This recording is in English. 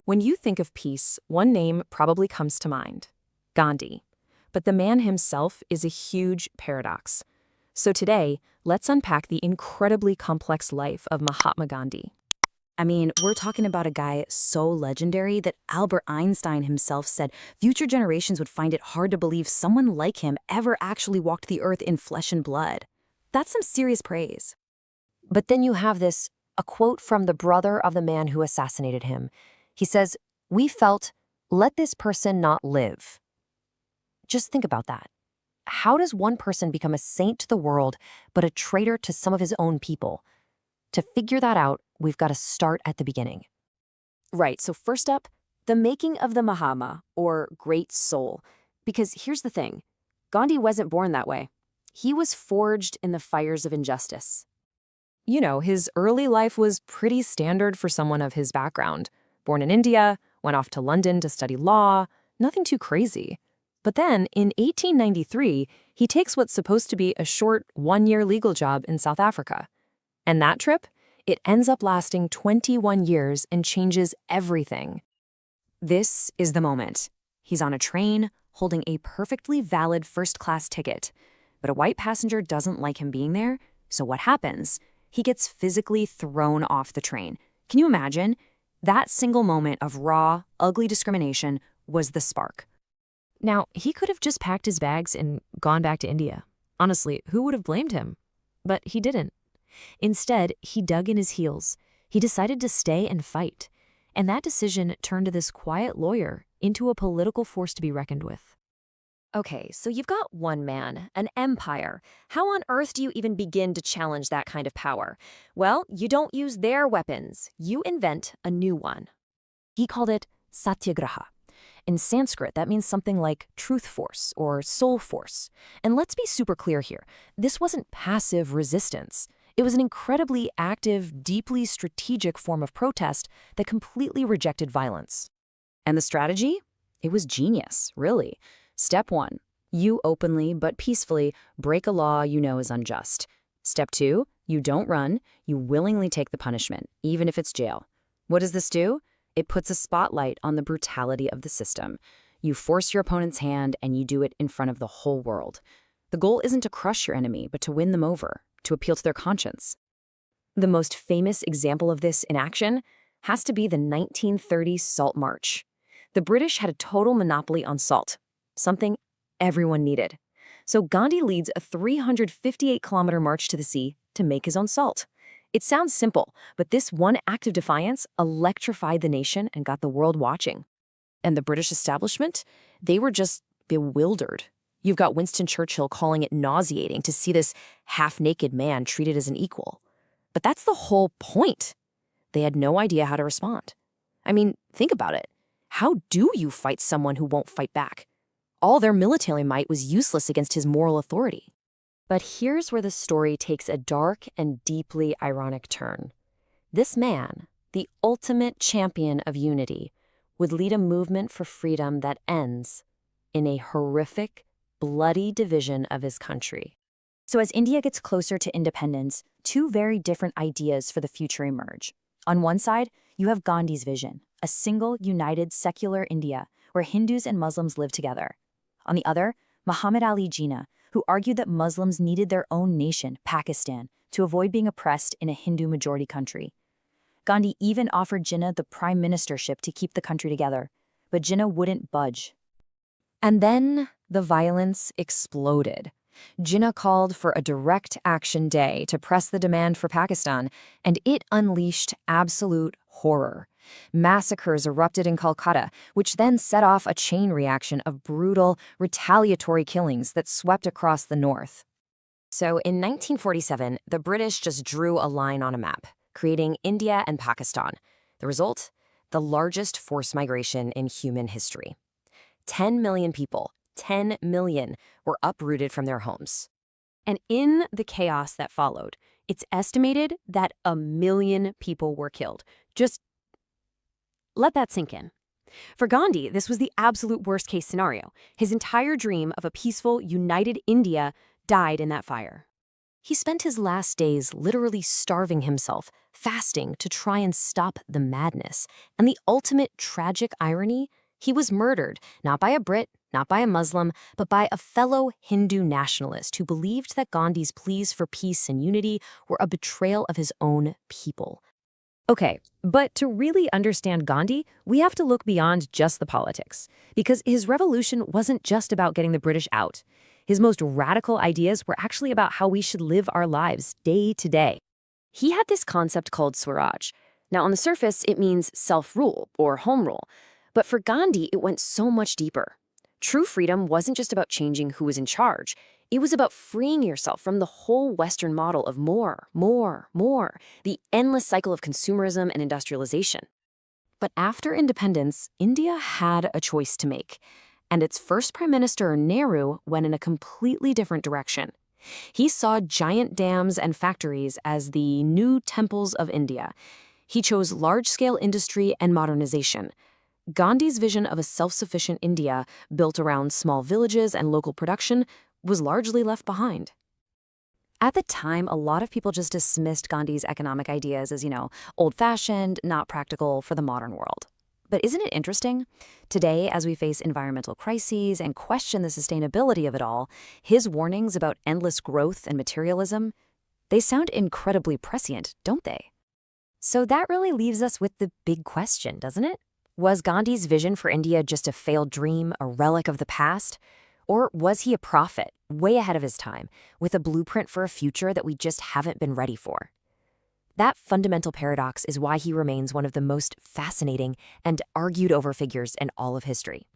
When you think of peace, one name probably comes to mind: Gandhi. But the man himself is a huge paradox. So today, let's unpack the incredibly complex life of Mahatma Gandhi. I mean, we're talking about a guy so legendary that Albert Einstein himself said future generations would find it hard to believe someone like him ever actually walked the earth in flesh and blood. That's some serious praise. But then you have a quote from the brother of the man who assassinated him. He says, "We felt, let this person not live." Just think about that. How does one person become a saint to the world, but a traitor to some of his own people? To figure that out, we've got to start at the beginning. Right, so first up, the making of the Mahatma, or Great Soul. Because here's the thing, Gandhi wasn't born that way. He was forged in the fires of injustice. You know, his early life was pretty standard for someone of his background. Born in India, went off to London to study law, nothing too crazy. But then, in 1893, he takes what's supposed to be a short one-year legal job in South Africa. And that trip? It ends up lasting 21 years and changes everything. This is the moment. He's on a train, holding a perfectly valid first-class ticket. But a white passenger doesn't like him being there, so what happens? He gets physically thrown off the train. Can you imagine? That single moment of raw, ugly discrimination was the spark. Now, he could have just packed his bags and gone back to India. Honestly, who would have blamed him? But he didn't. Instead, he dug in his heels. He decided to stay and fight. And that decision turned this quiet lawyer into a political force to be reckoned with. Okay, so you've got one man, an empire. How on earth do you even begin to challenge that kind of power? Well, you don't use their weapons. You invent a new one. He called it satyagraha. In Sanskrit, that means something like truth force or soul force. And let's be super clear here. This wasn't passive resistance. It was an incredibly active, deeply strategic form of protest that completely rejected violence. And the strategy? It was genius, really. Step 1, you openly but peacefully break a law you know is unjust. Step 2, you don't run, you willingly take the punishment, even if it's jail. What does this do? It puts a spotlight on the brutality of the system. You force your opponent's hand and you do it in front of the whole world. The goal isn't to crush your enemy, but to win them over, to appeal to their conscience. The most famous example of this in action has to be the 1930 Salt March. The British had a total monopoly on salt, something everyone needed. So Gandhi leads a 358-kilometer march to the sea to make his own salt. It sounds simple, but this one act of defiance electrified the nation and got the world watching. And the British establishment? They were just bewildered. You've got Winston Churchill calling it nauseating to see this half-naked man treated as an equal. But that's the whole point. They had no idea how to respond. I mean, think about it. How do you fight someone who won't fight back? All their military might was useless against his moral authority. But here's where the story takes a dark and deeply ironic turn. This man, the ultimate champion of unity, would lead a movement for freedom that ends in a horrific, bloody division of his country. So as India gets closer to independence, two very different ideas for the future emerge. On one side, you have Gandhi's vision, a single, united, secular India where Hindus and Muslims live together. On the other, Muhammad Ali Jinnah, who argued that Muslims needed their own nation, Pakistan, to avoid being oppressed in a Hindu-majority country. Gandhi even offered Jinnah the prime ministership to keep the country together, but Jinnah wouldn't budge. And then the violence exploded. Jinnah called for a direct action day to press the demand for Pakistan, and it unleashed absolute horror. Massacres erupted in Calcutta, which then set off a chain reaction of brutal, retaliatory killings that swept across the north. So in 1947, the British just drew a line on a map, creating India and Pakistan. The result? The largest forced migration in human history. 10 million people, 10 million, were uprooted from their homes. And in the chaos that followed, it's estimated that 1 million people were killed. Just let that sink in. For Gandhi, this was the absolute worst-case scenario. His entire dream of a peaceful, united India died in that fire. He spent his last days literally starving himself, fasting to try and stop the madness. And the ultimate tragic irony? He was murdered, not by a Brit, not by a Muslim, but by a fellow Hindu nationalist who believed that Gandhi's pleas for peace and unity were a betrayal of his own people. Okay, but to really understand Gandhi, we have to look beyond just the politics, because his revolution wasn't just about getting the British out. His most radical ideas were actually about how we should live our lives day to day. He had this concept called Swaraj. Now, on the surface, it means self-rule or home rule. But for Gandhi, it went so much deeper. True freedom wasn't just about changing who was in charge. It was about freeing yourself from the whole Western model of more, more, more, the endless cycle of consumerism and industrialization. But after independence, India had a choice to make. And its first prime minister, Nehru, went in a completely different direction. He saw giant dams and factories as the new temples of India. He chose large-scale industry and modernization. Gandhi's vision of a self-sufficient India, built around small villages and local production, was largely left behind. At the time, a lot of people just dismissed Gandhi's economic ideas as, old-fashioned, not practical for the modern world. But isn't it interesting? Today, as we face environmental crises and question the sustainability of it all, his warnings about endless growth and materialism, they sound incredibly prescient, don't they? So that really leaves us with the big question, doesn't it? Was Gandhi's vision for India just a failed dream, a relic of the past? Or was he a prophet, way ahead of his time, with a blueprint for a future that we just haven't been ready for? That fundamental paradox is why he remains one of the most fascinating and argued over figures in all of history.